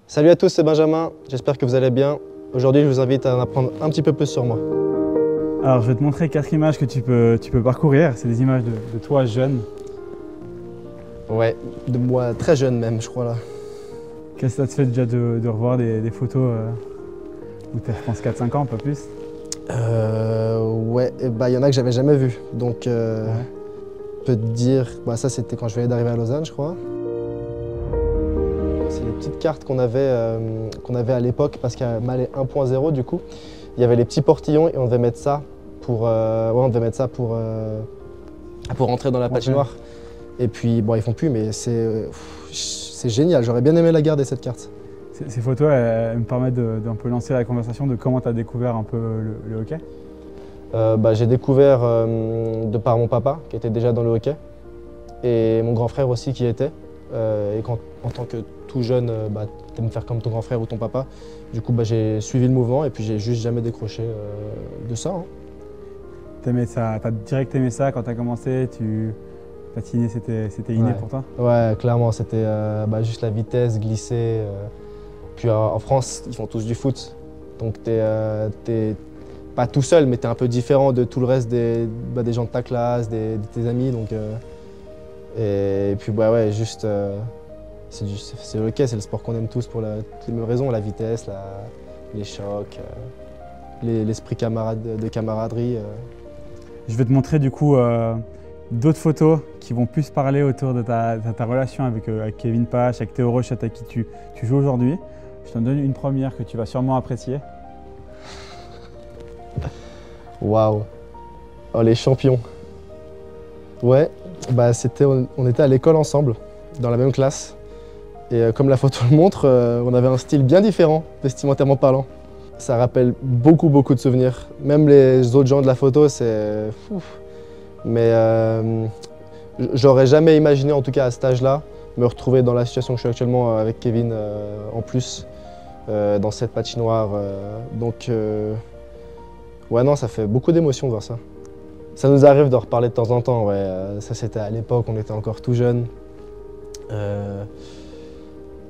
Salut à tous, c'est Benjamin, j'espère que vous allez bien. Aujourd'hui, je vous invite à en apprendre un petit peu plus sur moi. Alors, je vais te montrer 4 images que tu peux parcourir. C'est des images de toi jeune. Ouais, de moi très jeune même, je crois là. Qu'est-ce que ça te fait déjà de revoir des photos où tu as, je pense, 4-5 ans, pas plus? Ouais, il y en a que j'avais jamais vu. Donc, je peux te dire, ça c'était quand je venais d'arriver à Lausanne, je crois. C'est les petites cartes qu'on avait à l'époque, parce qu'à Malais 1.0, du coup, il y avait les petits portillons et on devait mettre ça pour rentrer dans la patinoire. Et puis, bon, ils font plus, mais c'est génial. J'aurais bien aimé la garder, cette carte. Ces photos, elles me permettent d'un peu lancer la conversation de comment tu as découvert un peu le hockey. J'ai découvert de par mon papa, qui était déjà dans le hockey, et mon grand frère aussi qui y était. Et en tant que tout jeune, tu aimes faire comme ton grand frère ou ton papa. Du coup, j'ai suivi le mouvement et puis j'ai juste jamais décroché de ça. Hein. T'aimais ça, t'as direct aimé ça quand tu as commencé, patiner, c'était inné pour toi? Ouais, clairement, c'était juste la vitesse, glisser. Puis en France, ils font tous du foot. Donc t'es pas tout seul, mais t'es un peu différent de tout le reste des gens de ta classe, de tes amis. Donc, et puis juste, c'est le hockey, c'est le sport qu'on aime tous pour toutes les mêmes raisons, la vitesse, les chocs, l'esprit de camaraderie. Je vais te montrer du coup d'autres photos qui vont plus parler autour de ta relation avec Kevin Pache, avec Théo Rochette, à qui tu joues aujourd'hui. Je t'en donne une première que tu vas sûrement apprécier. Waouh! Oh, les champions! Ouais, on était à l'école ensemble, dans la même classe. Et comme la photo le montre, on avait un style bien différent, vestimentairement parlant. Ça rappelle beaucoup de souvenirs. Même les autres gens de la photo, c'est fou. Mais j'aurais jamais imaginé, en tout cas à cet âge-là, me retrouver dans la situation que je suis actuellement avec Kevin en plus, dans cette patinoire. Ouais, non, ça fait beaucoup d'émotions de voir ça. Ça nous arrive de reparler de temps en temps, ouais. Ça, c'était à l'époque, on était encore tout jeunes.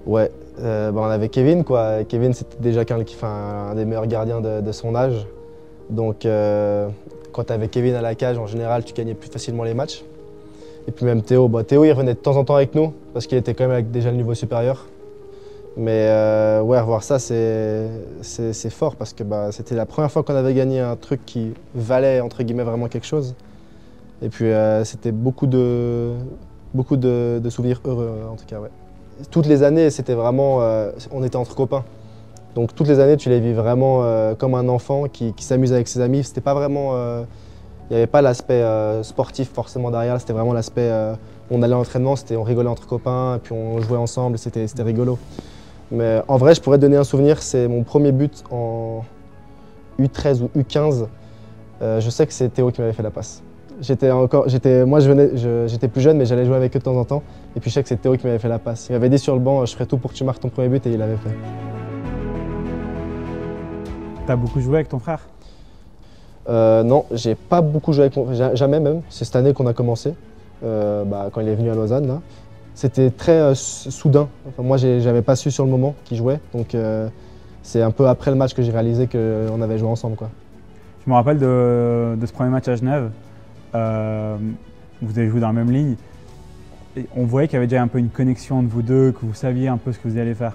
Ouais, on avait Kevin, quoi. Kevin, c'était déjà un des meilleurs gardiens de son âge. Donc, quand tu avais Kevin à la cage, en général, tu gagnais plus facilement les matchs. Et puis même Théo, Théo, il revenait de temps en temps avec nous, parce qu'il était quand même avec déjà le niveau supérieur. Mais ouais, revoir ça, c'est fort, parce que c'était la première fois qu'on avait gagné un truc qui valait, entre guillemets, vraiment quelque chose. Et puis, c'était beaucoup de souvenirs heureux, en tout cas, ouais. Toutes les années, c'était vraiment, on était entre copains. Donc toutes les années, tu les vis vraiment comme un enfant qui s'amuse avec ses amis. C'était pas vraiment, il n'y avait pas l'aspect sportif forcément derrière. C'était vraiment l'aspect, on allait à l'entraînement, on rigolait entre copains, et puis on jouait ensemble. C'était rigolo. Mais en vrai, je pourrais te donner un souvenir. C'est mon premier but en U13 ou U15. Je sais que c'est Théo qui m'avait fait la passe. J'étais plus jeune, mais j'allais jouer avec eux de temps en temps. Et puis je sais que c'est Théo qui m'avait fait la passe. Il m'avait dit sur le banc, je ferai tout pour que tu marques ton premier but, et il l'avait fait. T'as beaucoup joué avec ton frère? Non, j'ai pas beaucoup joué avec mon frère, jamais même. C'est cette année qu'on a commencé, quand il est venu à Lausanne, là. C'était très soudain. Enfin, moi, j'avais pas su sur le moment qu'il jouait. Donc c'est un peu après le match que j'ai réalisé qu'on avait joué ensemble, quoi. Je me rappelle de ce premier match à Genève. Vous avez joué dans la même ligne. Et on voyait qu'il y avait déjà un peu une connexion entre vous deux, que vous saviez un peu ce que vous alliez faire.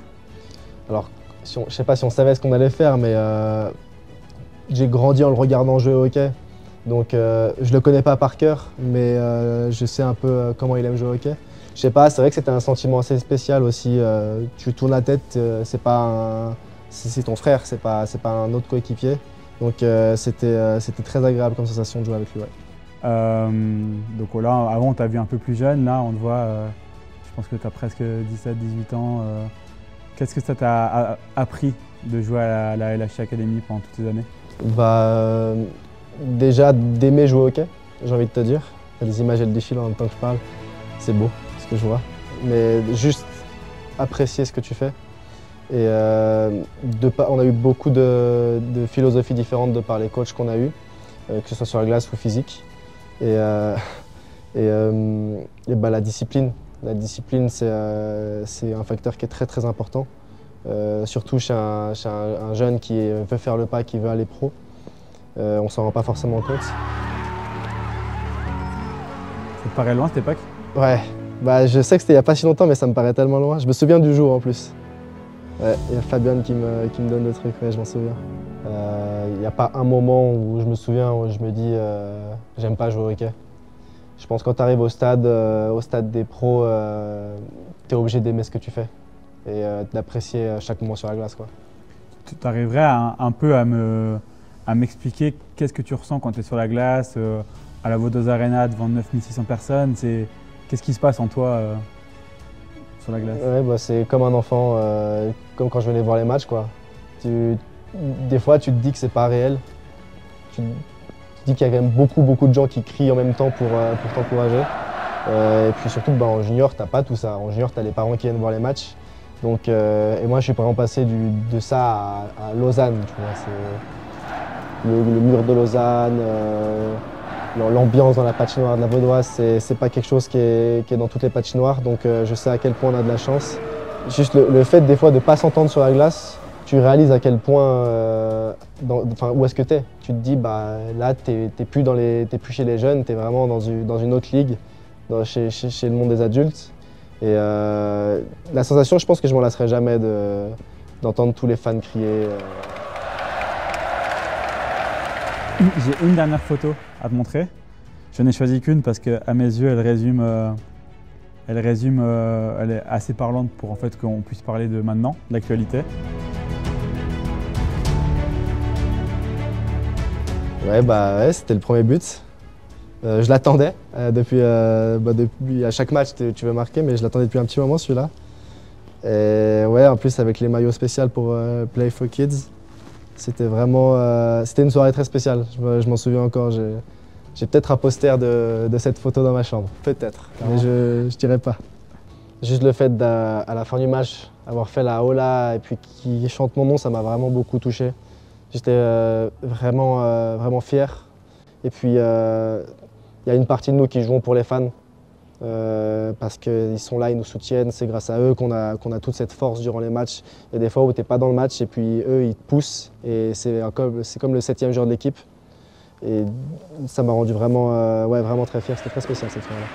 Alors, je ne sais pas si on savait ce qu'on allait faire, mais j'ai grandi en le regardant jouer au hockey. Donc je le connais pas par cœur, mais je sais un peu comment il aime jouer au hockey. Je sais pas, c'est vrai que c'était un sentiment assez spécial aussi. Tu tournes la tête, c'est ton frère, c'est pas un autre coéquipier. Donc c'était très agréable comme sensation de jouer avec lui. Ouais. Donc là, avant on t'a vu un peu plus jeune, là on te voit, je pense que tu as presque 17-18 ans. Qu'est-ce que ça t'a appris de jouer à la LHC Academy pendant toutes ces années? Déjà d'aimer jouer au hockey, j'ai envie de te dire. Les images elles défilent en même temps que je parle, c'est beau ce que je vois. Mais juste apprécier ce que tu fais. Et on a eu beaucoup de philosophies différentes de par les coachs qu'on a eus, que ce soit sur la glace ou physique. Et la discipline. La discipline, c'est un facteur qui est très important. Surtout chez un jeune qui veut faire le pas, qui veut aller pro. On s'en rend pas forcément compte. Ça te paraît loin cette époque? Ouais, bah, je sais que c'était il n'y a pas si longtemps, mais ça me paraît tellement loin. Je me souviens du jour en plus. Ouais, il y a Fabian qui me donne le truc, ouais, je m'en souviens. Il n'y a pas un moment où je me souviens où je me dis j'aime pas jouer au hockey. Je pense que quand tu arrives au stade des pros, tu es obligé d'aimer ce que tu fais et d'apprécier chaque moment sur la glace, quoi. Tu arriverais un peu à m'expliquer qu'est-ce que tu ressens quand tu es sur la glace, à la Vaudoise Arena devant 9600 personnes? Qu'est-ce qui se passe en toi sur la glace? Ouais, bah, c'est comme un enfant, comme quand je venais voir les matchs, quoi. Des fois, tu te dis que c'est pas réel. Tu te dis qu'il y a quand même beaucoup de gens qui crient en même temps pour t'encourager. Et puis surtout, bah, en junior, t'as pas tout ça. En junior, t'as les parents qui viennent voir les matchs. Donc, et moi, je suis vraiment passé de ça à Lausanne. Tu vois, c'est le mur de Lausanne, l'ambiance dans la patinoire de la Vaudoise, c'est pas quelque chose qui est dans toutes les patinoires. Donc, je sais à quel point on a de la chance. Juste le fait des fois de ne pas s'entendre sur la glace, tu réalises à quel point, où est-ce que tu es. Tu te dis, bah, là, tu n'es plus chez les jeunes, tu es vraiment dans une autre ligue, chez le monde des adultes. Et la sensation, je pense que je m'en lasserai jamais d'entendre tous les fans crier. J'ai une dernière photo à te montrer. Je n'ai choisi qu'une parce qu'à mes yeux, elle est assez parlante pour en fait qu'on puisse parler de maintenant, de l'actualité. Ouais, bah ouais, c'était le premier but. Je l'attendais depuis à chaque match, tu veux marquer, mais je l'attendais depuis un petit moment celui-là. Et ouais, en plus avec les maillots spéciaux pour Play for Kids, c'était vraiment, c'était une soirée très spéciale. Je m'en souviens encore. J'ai peut-être un poster de cette photo dans ma chambre, peut-être, mais je dirais pas. Juste le fait à la fin du match, avoir fait la hola et puis qu'il chante mon nom, ça m'a vraiment beaucoup touché. J'étais vraiment fier. Et puis, il y a une partie de nous qui jouons pour les fans parce qu'ils sont là, ils nous soutiennent. C'est grâce à eux qu'on a toute cette force durant les matchs. Il y a des fois où tu n'es pas dans le match et puis eux, ils te poussent. Et c'est comme le 7e joueur de l'équipe. Et ça m'a rendu vraiment très fier. C'était très spécial cette soirée-là.